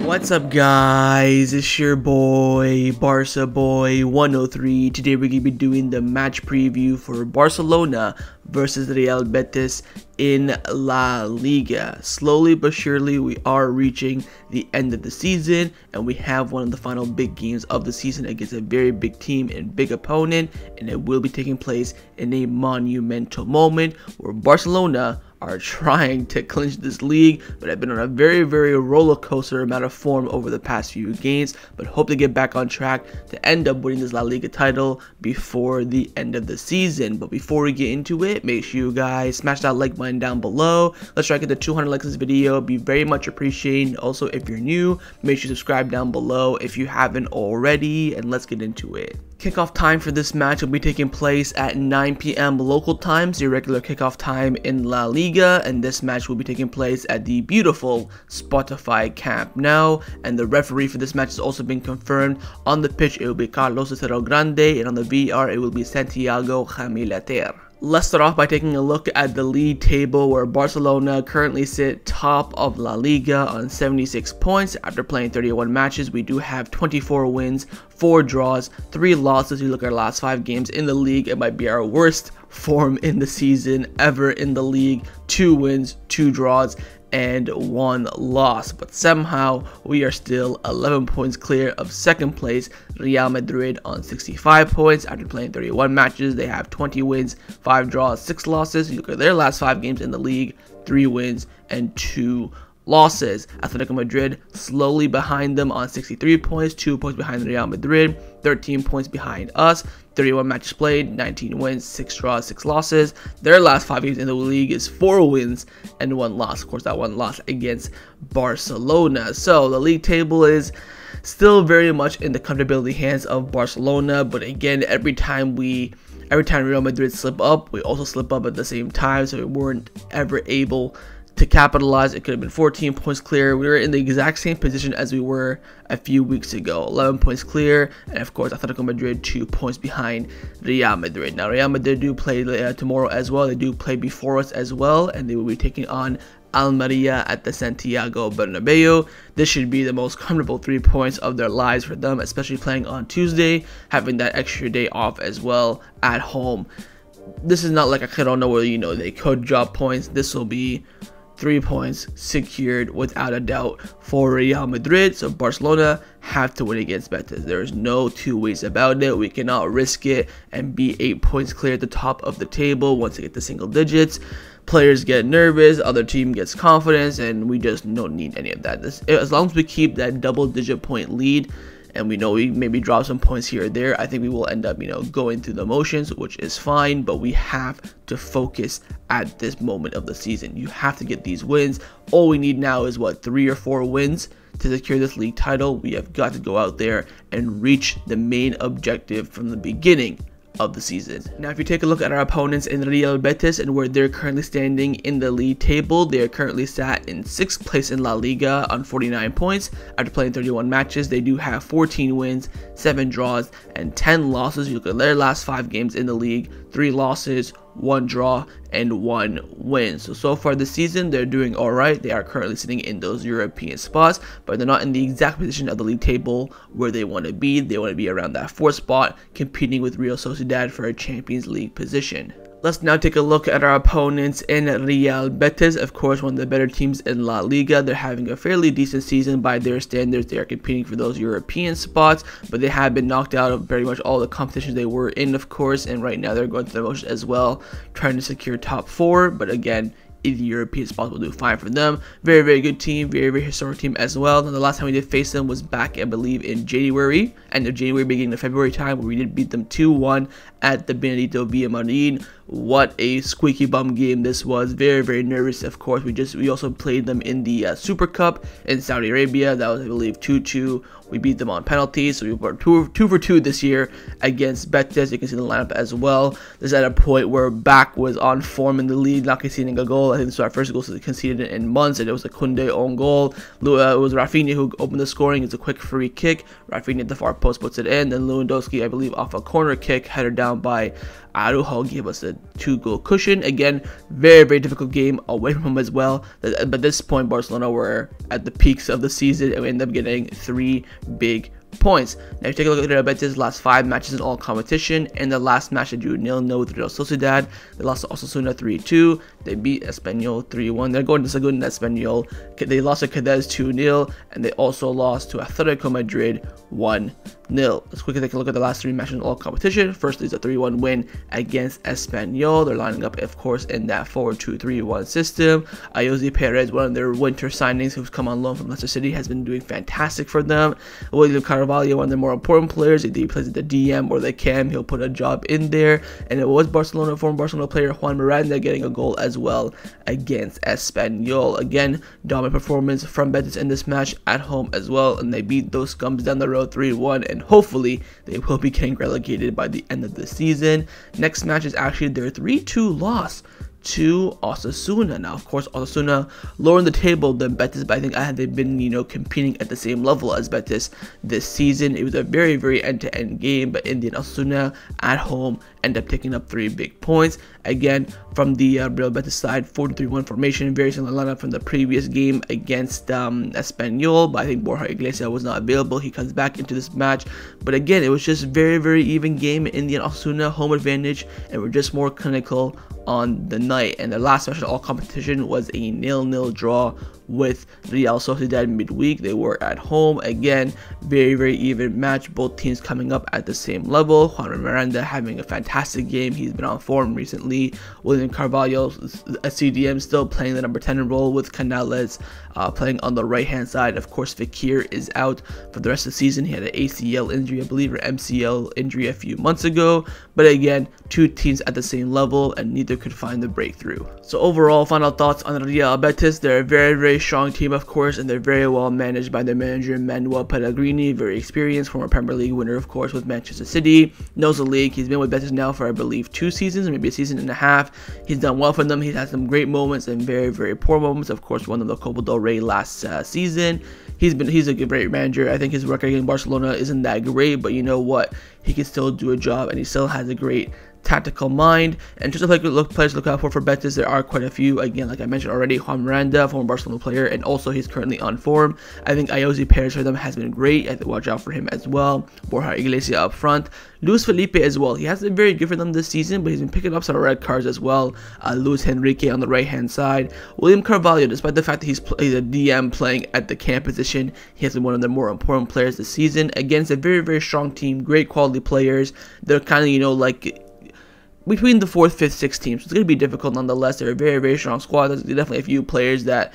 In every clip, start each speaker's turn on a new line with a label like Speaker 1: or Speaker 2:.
Speaker 1: What's up, guys? It's your boy Barca Boy 103. Today we're gonna be doing the match preview for Barcelona versus Real Betis in La Liga. Slowly but surely we are reaching the end of the season, and we have one of the final big games of the season against a very big team and big opponent, and it will be taking place in a monumental moment where Barcelona are trying to clinch this league, but have been on a very roller coaster amount of form over the past few games, but hope to get back on track to end up winning this La Liga title before the end of the season. But before we get into it, make sure you guys smash that like button down below. Let's try to get to 200 likes in this video. It'd be very much appreciated. Also, if you're new, make sure you subscribe down below if you haven't already, and let's get into it. Kickoff time for this match will be taking place at 9 p.m. local time, the regular kickoff time in La Liga, and this match will be taking place at the beautiful Spotify Camo Nou, and the referee for this match has also been confirmed. On the pitch it will be Carlos Grande, and on the VR it will be Santiago Jamilater. Let's start off by taking a look at the league table, where Barcelona currently sit top of La Liga on 76 points. After playing 31 matches, we do have 24 wins, 4 draws, 3 losses. You look at our last 5 games in the league, it might be our worst form in the season ever in the league. 2 wins, 2 draws, and 1 loss, but somehow we are still 11 points clear of second place Real Madrid on 65 points. After playing 31 matches, they have 20 wins, 5 draws, 6 losses. You look at their last 5 games in the league, 3 wins and 2 losses. Atletico Madrid slowly behind them on 63 points, 2 points behind Real Madrid, 13 points behind us. 31 matches played, 19 wins, 6 draws, 6 losses. Their last 5 games in the league is 4 wins and 1 loss. Of course, that 1 loss against Barcelona. So the league table is still very much in the comfortability hands of Barcelona, but again, every time Real Madrid slip up, we also slip up at the same time, so we weren't ever able to capitalize. It could have been 14 points clear. We were in the exact same position as we were a few weeks ago, 11 points clear, and of course Atletico Madrid 2 points behind Real Madrid. Now Real Madrid do play tomorrow as well. They do play before us as well, and they will be taking on Almeria at the Santiago Bernabeu. This should be the most comfortable 3 points of their lives for them, especially playing on Tuesday, having that extra day off as well at home. This is not like a Girona where they could drop points. This will be 3 points secured without a doubt for Real Madrid. So Barcelona have to win against Betis. There is no 2 ways about it. We cannot risk it and be 8 points clear at the top of the table once they get to single digits. Players get nervous, other team gets confidence, and we just don't need any of that. As long as we keep that double-digit point lead, and we know we maybe drop some points here or there, I think we will end up, going through the motions, which is fine, but we have to focus at this moment of the season. You have to get these wins. All we need now is, 3 or 4 wins to secure this league title. We have got to go out there and reach the main objective from the beginning of the season. Now, if you take a look at our opponents in Real Betis and where they're currently standing in the league table, they are currently sat in 6th place in La Liga on 49 points. After playing 31 matches, they do have 14 wins, 7 draws, and 10 losses. You look at their last 5 games in the league, 3 losses, 1 draw, and 1 win. So far this season, they're doing alright. They are currently sitting in those European spots, but they're not in the exact position of the league table where they want to be. They want to be around that 4th spot, competing with Real Sociedad for a Champions League position. Let's now take a look at our opponents in Real Betis. Of course, one of the better teams in La Liga. They're having a fairly decent season by their standards. They are competing for those European spots, but they have been knocked out of very much all the competitions they were in, of course, and right now they're going through the motions as well, trying to secure top 4, but again, the European spots will do fine for them. Very good team, very historic team as well. And the last time we did face them was back, I believe, in January, end of January, beginning of February time, where we did beat them 2-1 at the Benedito Villamarin. What a squeaky bum game this was. Very nervous. Of course, we also played them in the Super Cup in Saudi Arabia. That was, I believe, 2-2. We beat them on penalties, so we were 2 for 2 this year against Betis. You can see the lineup as well. This is at a point where Back was on form in the league, not conceding a goal. I think this was our first goal conceded in months, and it was a Kounde own goal. It was Raphinha who opened the scoring. It's a quick free kick. Raphinha at the far post puts it in. Then Lewandowski, I believe, off a corner kick, headed down by Araujo, gave us a 2-goal cushion. Again, very difficult game away from home as well. But at this point, Barcelona were at the peaks of the season and we ended up getting 3 big points. Now, if you take a look at Real Betis' last 5 matches in all competition, and the last match they drew 0-0 with Real Sociedad. They lost to Osasuna 3-2. They beat Espanyol 3-1. They're going to Segunda Espanyol. They lost to Cadiz 2-0, and they also lost to Atletico Madrid 1-0. Let's quickly take a look at the last 3 matches in all competition. First is a 3-1 win against Espanyol. They're lining up, of course, in that 4-2-3-1 system. Ayoze Perez, one of their winter signings who's come on loan from Leicester City, has been doing fantastic for them. William Carvalho, one of the more important players, either he plays at the DM or the cam, he'll put a job in there. And it was former Barcelona player Juan Miranda getting a goal as well against Espanyol. Again, dominant performance from Betis in this match at home as well, and they beat those scums down the road 3-1, and hopefully they will be getting relegated by the end of the season. Next match is actually their 3-2 loss to Osasuna. Now, of course, Osasuna lower in the table than Betis, but I think had they been, competing at the same level as Betis this season, it was a very end-to-end game. But Indian Osasuna at home end up picking up 3 big points. Again, from the Real Betis side, 4-3-1 formation, very similar lineup from the previous game against Espanyol, but I think Borja Iglesias was not available. He comes back into this match, but again, it was just very even game. Indian Osasuna home advantage, and we're just more clinical on the night. And the last match of all competition was a 0-0 draw with Real Sociedad midweek. They were at home. Again, very even match. Both teams coming up at the same level. Juan Miranda having a fantastic game. He's been on form recently. William Carvalho, a CDM, still playing the number 10 role with Canales playing on the right hand side. Of course, Fekir is out for the rest of the season. He had an ACL injury, I believe, or MCL injury a few months ago. But again, 2 teams at the same level, and neither could find the breakthrough. So overall, final thoughts on Real Betis. They're a very strong team, of course, and they're very well managed by their manager Manuel Pellegrini, very experienced, former Premier League winner, of course, with Manchester City, knows the league. He's been with Betis now for, I believe, 2 seasons, maybe a season and a half. He's done well for them. He's had some great moments and very poor moments. Of course, one of the Copa del Rey last season. He's a great manager. I think his record against Barcelona isn't that great, but you know what? He can still do a job, and he still has a great tactical mind. And just like players to look out for Betis, there are quite a few. Again, like I mentioned already, Juan Miranda, former Barcelona player, and also he's currently on form. I think Ayoze Perez for them has been great. I have to watch out for him as well. Borja Iglesias up front. Luis Felipe as well. He hasn't been very good for them this season, but he's been picking up some red cards as well. Luis Henrique on the right hand side. William Carvalho, despite the fact that he's a DM playing at the cam position, he has been one of the more important players this season against a very strong team, great quality players. They're kind of, like between the 4th, 5th, 6th teams. It's going to be difficult nonetheless. They're a very strong squad. There's definitely a few players that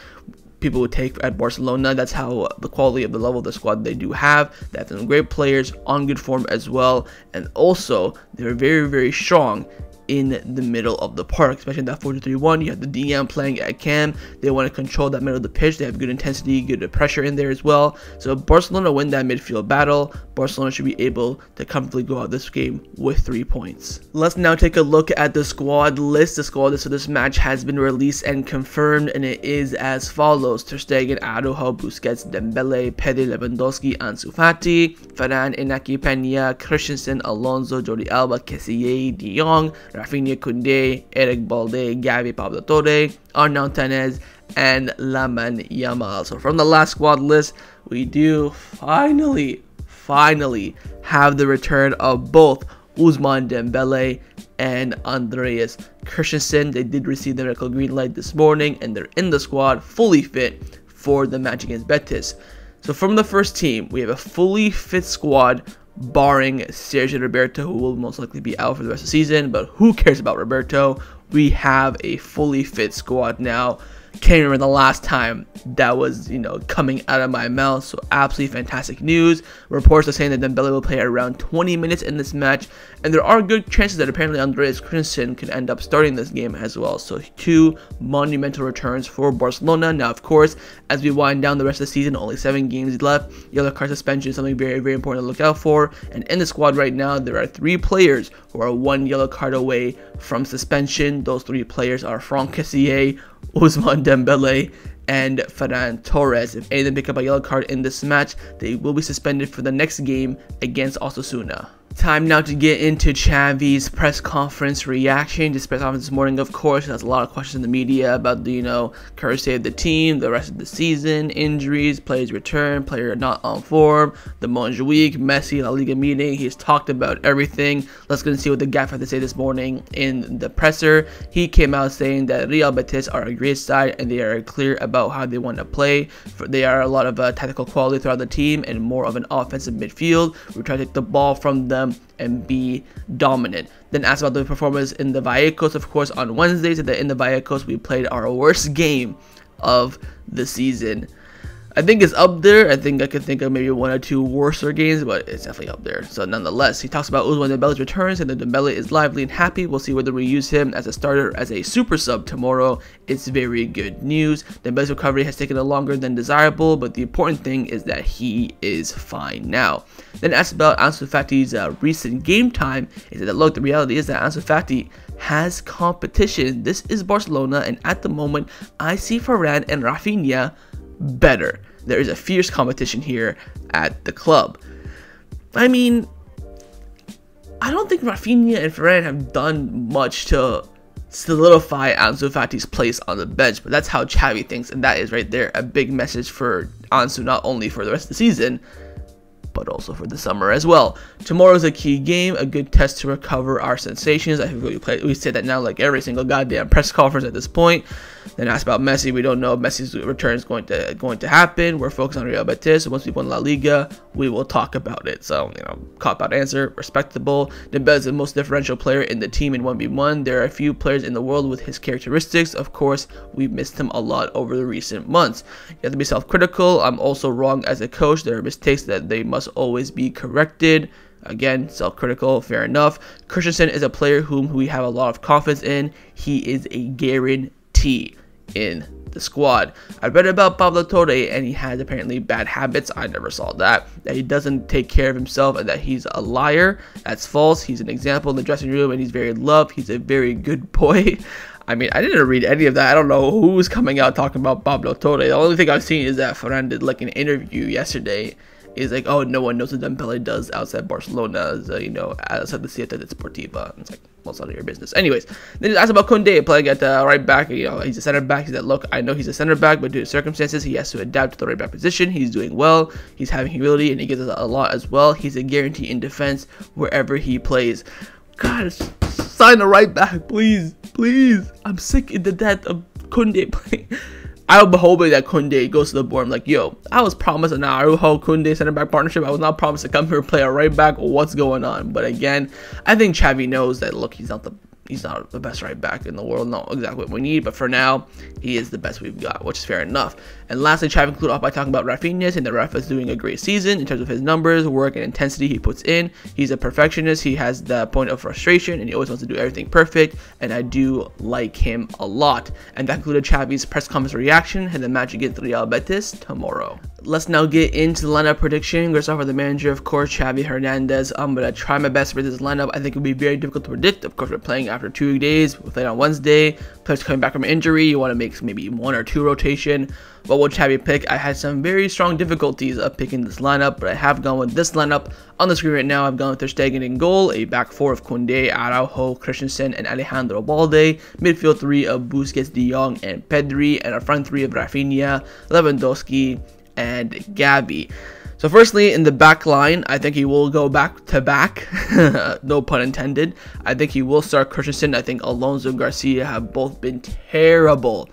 Speaker 1: people would take at Barcelona. That's how the quality of the level of the squad they do have. They have some great players on good form as well. And also, they're very strong in the middle of the park, especially in that 4-3-1. You have the DM playing at cam. They want to control that middle of the pitch. They have good intensity, good pressure in there as well. So if Barcelona win that midfield battle, Barcelona should be able to comfortably go out this game with 3 points. Let's now take a look at the squad list. The squad list for this match has been released and confirmed, and it is as follows: Ter Stegen, Araujo, Busquets, Dembele, Pedri, Lewandowski, Ansu Fati, Varane, Inaki, Peña, Christensen, Alonso, Jordi Alba, Kessie, De Jong, Raphinha, Kounde, Eric Balde, Gavi, Pablo Torre, Arnau Tenes, and Lamine Yamal. So from the last squad list, we do finally have the return of both Ousmane Dembele and Andreas Christensen. They did receive the medical green light this morning, and they're in the squad, fully fit for the match against Betis. So from the first team, we have a fully fit squad, barring Sergio Roberto, who will most likely be out for the rest of the season, but who cares about Roberto? We have a fully fit squad now. Can't remember the last time that was, coming out of my mouth. So absolutely fantastic news. Reports are saying that Dembele will play around 20 minutes in this match, and there are good chances that apparently Andreas Christensen could end up starting this game as well. So 2 monumental returns for Barcelona. Now, of course, as we wind down the rest of the season, only 7 games left. Yellow card suspension is something very important to look out for. And in the squad right now, there are 3 players who are 1 yellow card away from suspension. Those 3 players are Franck Kessie, Ousmane Dembele, and Ferran Torres. If any of them pick up a yellow card in this match, they will be suspended for the next game against Osasuna. Time now to get into Xavi's press conference reaction. This press conference this morning, of course, has a lot of questions in the media about the, current state of the team, the rest of the season, injuries, players return, player not on form, the Montjuic, Messi, La Liga meeting. He's talked about everything. Let's go and see what the Gavi had to say this morning in the presser. He came out saying that Real Betis are a great side and they are clear about how they want to play. They are a lot of tactical quality throughout the team and more of an offensive midfield. We try to take the ball from them and be dominant. Then asked about the performance in the Vallecos, of course, on Wednesday. Said that in the Vallecos we played our worst game of the season. I think it's up there. I think I could think of maybe one or two worser games, but it's definitely up there. So nonetheless, he talks about Ousmane Dembele's returns and that Dembele is lively and happy. We'll see whether we use him as a starter or as a super sub tomorrow. It's very good news. Dembele's recovery has taken longer than desirable, but the important thing is that he is fine now. Then asked about Ansu Fati's recent game time. He said that, look, the reality is that Ansu Fati has competition. This is Barcelona, and at the moment, I see Varane and Raphinha better. There is a fierce competition here at the club. I mean, I don't think Raphinha and Varane have done much to solidify Ansu Fati's place on the bench, but that's how Xavi thinks, and that is right there a big message for Ansu, not only for the rest of the season, but also for the summer as well. Tomorrow is a key game, a good test to recover our sensations. I think we say that now like every single goddamn press conference at this point. Then asked about Messi. We don't know if Messi's return is going to happen. We're focused on Real Betis. So once we win La Liga, we will talk about it. So, cop-out answer, respectable. Dembele is the most differential player in the team in 1v1. There are a few players in the world with his characteristics. Of course, we've missed him a lot over the recent months. You have to be self-critical. I'm also wrong as a coach. There are mistakes that they must always be corrected. Again, self-critical, fair enough. Christensen is a player whom we have a lot of confidence in. He is a guarantee in the squad. I read about Pablo Torre and he has apparently bad habits. I never saw that he doesn't take care of himself and that he's a liar. That's false. He's an example in the dressing room and he's very loved. He's a very good boy. I mean, I didn't read any of that. I don't know who's coming out talking about Pablo Torre. The only thing I've seen is that Ferran did like an interview yesterday. Is like, oh, no one knows what Dembele does outside Barcelona, outside the Ciudad Deportiva. It's like, well, it's none of your business. Anyways, then he asked about Kounde, playing at the right back. He's a center back. He said, look, I know he's a center back, but due to circumstances, he has to adapt to the right back position. He's doing well. He's having humility, and he gives us a lot as well. He's a guarantee in defense wherever he plays. God, sign the right back, please, please. I'm sick in the death of Kounde playing. I'm hoping that Kounde goes to the board. I'm like, yo, I was promised an Araujo Kounde center back partnership. I was not promised to come here and play a right back. What's going on? But again, I think Xavi knows that, look, he's not the best right back in the world, not exactly what we need, but for now, he is the best we've got, which is fair enough. And lastly, Xavi concluded off by talking about Raphinha, and the ref is doing a great season in terms of his numbers, work, and intensity he puts in. He's a perfectionist. He has the point of frustration, and he always wants to do everything perfect, and I do like him a lot. And that concluded Xavi's press conference reaction and the match against Real Betis tomorrow. Let's now get into the lineup prediction. We're start with the manager, of course, Xavi Hernandez. I'm going to try my best for this lineup. I think it will be very difficult to predict. Of course, we're playing after 2 days. We played on Wednesday. Players coming back from injury. You want to make maybe 1 or 2 rotation. What will Xavi pick? I had some very strong difficulties of picking this lineup, but I have gone with this lineup. On the screen right now, I've gone with Ter Stegen in goal, a back 4 of Kounde, Araujo, Christensen, and Alejandro Balde, midfield 3 of Busquets, De Jong, and Pedri, and a front 3 of Raphinha, Lewandowski, and Gavi. So firstly, in the back line, I think he will go back to back, no pun intended. I think he will start Christensen. I think Alonso and Garcia have both been terrible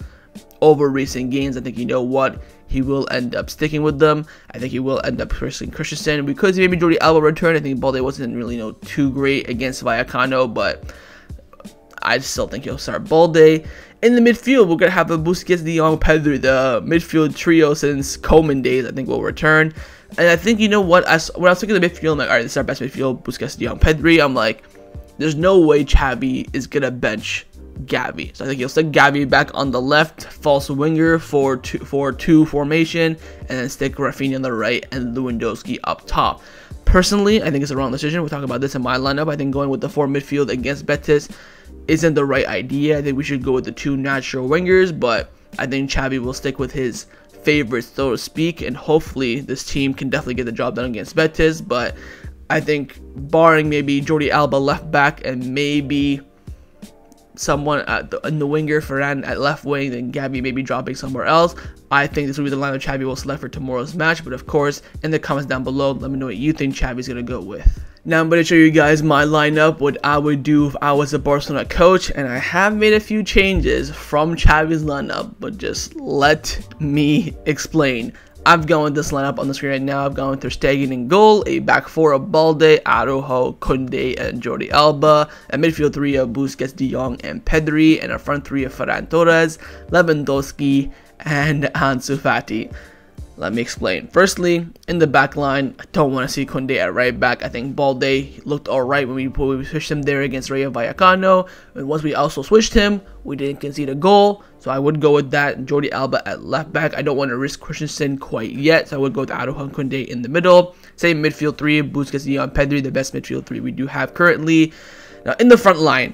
Speaker 1: over recent games. I think he will end up sticking with them. I think he will end up pressing Christensen. We could see maybe Jordi Alba return. I think Balde wasn't really too great against Vallecano, but I still think he'll start Balde. In the midfield, we're going to have a Busquets, De Jong, Pedri, the midfield trio since Koeman days, I think will return. And I think, when I was looking at the midfield, I'm like, all right, this is our best midfield, Busquets, De Jong, Pedri. I'm like, there's no way Xavi is going to bench Gavi. So I think he'll stick Gavi back on the left, false winger for 2 formation, and then stick Raphinha on the right and Lewandowski up top. Personally, I think it's a wrong decision. We'll talk about this in my lineup. I think going with the 4 midfield against Betis isn't the right idea. I think we should go with the 2 natural wingers, but I think Xavi will stick with his favorites, so to speak, and hopefully this team can definitely get the job done against Betis. But I think barring maybe Jordi Alba left back and maybe someone in the winger, Ferran at left wing, then Gavi maybe dropping somewhere else, I think this will be the lineup Xavi will select for tomorrow's match. But of course, in the comments down below, let me know what you think Xavi's going to go with. Now I'm going to show you guys my lineup, what I would do if I was a Barcelona coach, and I have made a few changes from Xavi's lineup, but just let me explain. I've gone with this lineup on the screen right now. I've gone with Ter Stegen in goal, a back four of Balde, Araujo, Kounde, and Jordi Alba, a midfield three of Busquets, De Jong, and Pedri, and a front three of Ferran Torres, Lewandowski, and Ansu Fati. Let me explain. Firstly, in the back line, I don't want to see Kounde at right back. I think Balde looked alright when we switched him there against Rayo Vallecano. And once we also switched him, we didn't concede a goal. So I would go with that. Jordi Alba at left back. I don't want to risk Christensen quite yet. So I would go with Araujo and Kounde in the middle. Same midfield three, Busquets, De Jong, Pedri, the best midfield three we do have currently. Now in the front line,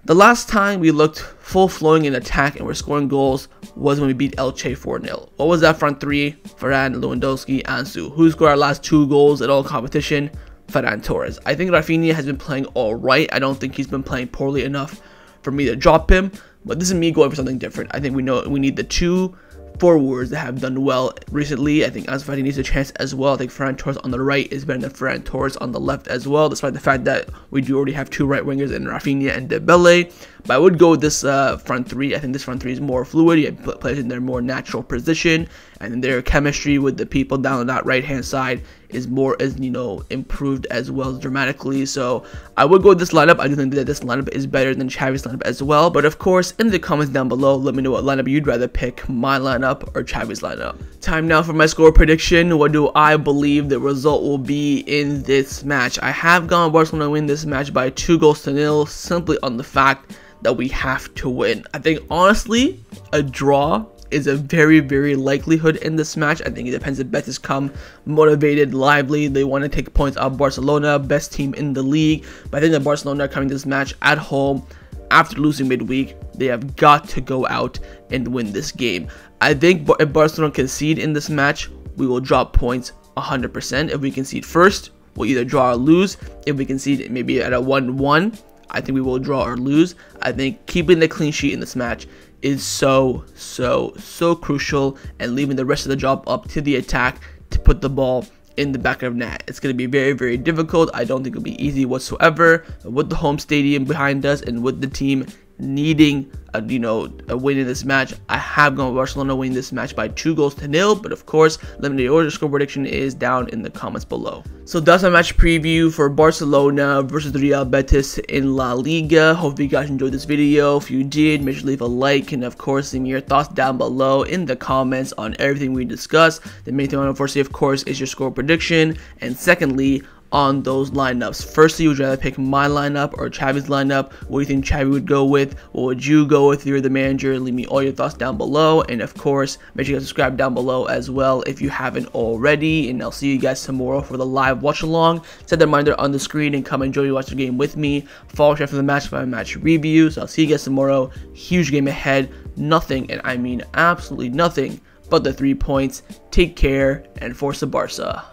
Speaker 1: the last time we looked full-flowing in attack and we're scoring goals was when we beat Elche 4-0. What was that front three? Ferran, Lewandowski, Ansu. Who scored our last 2 goals at all competition? Ferran Torres. I think Raphinha has been playing alright. I don't think he's been playing poorly enough for me to drop him. But this is me going for something different. I think we know we need the 2 forwards that have done well recently. I think Ansu Fati needs a chance as well. I think Ferran Torres on the right is better than Ferran Torres on the left as well, despite the fact that we do already have 2 right wingers in Raphinha and Dembele. But I would go with this front three. I think this front three is more fluid. You have players in their more natural position, and their chemistry with the people down on that right hand side is more, improved as well dramatically. So I would go with this lineup. I do think that this lineup is better than Xavi's lineup as well. But of course, in the comments down below, let me know what lineup you'd rather pick, my lineup or Xavi's lineup. Time now for my score prediction. What do I believe the result will be in this match? I have gone Barcelona win this match by 2-0 simply on the fact that we have to win. I think honestly, a draw is a very, very likelihood in this match. I think it depends if Betis come motivated, lively. They want to take points out of Barcelona, best team in the league. But I think that Barcelona are coming to this match at home after losing midweek. They have got to go out and win this game. I think if Barcelona concede in this match, we will drop points 100%. If we concede first, we'll either draw or lose. If we concede maybe at a 1-1, I think we will draw or lose. I think keeping the clean sheet in this match is so crucial, and leaving the rest of the job up to the attack to put the ball in the back of net. It's going to be very, very difficult. I don't think it'll be easy whatsoever. With the home stadium behind us and with the team needing a win in this match, I have gone with Barcelona winning this match by 2-0. But of course, let me know your score prediction is down in the comments below. So that's my match preview for Barcelona versus the Real Betis in La Liga. Hope you guys enjoyed this video. If you did, make sure to leave a like, and of course leave me your thoughts down below in the comments on everything we discussed. The main thing I want to see, of course, is your score prediction, and secondly, on those lineups. Firstly, would you rather pick my lineup or Xavi's lineup? What do you think Xavi would go with? What would you go with if you're the manager? Leave me all your thoughts down below, and of course, make sure you guys subscribe down below as well if you haven't already. And I'll see you guys tomorrow for the live watch along. Set the reminder on the screen and come enjoy your watch the game with me. Follow for the match for my match review. So I'll see you guys tomorrow. Huge game ahead. Nothing, and I mean absolutely nothing, but the 3 points. Take care and force the Barca.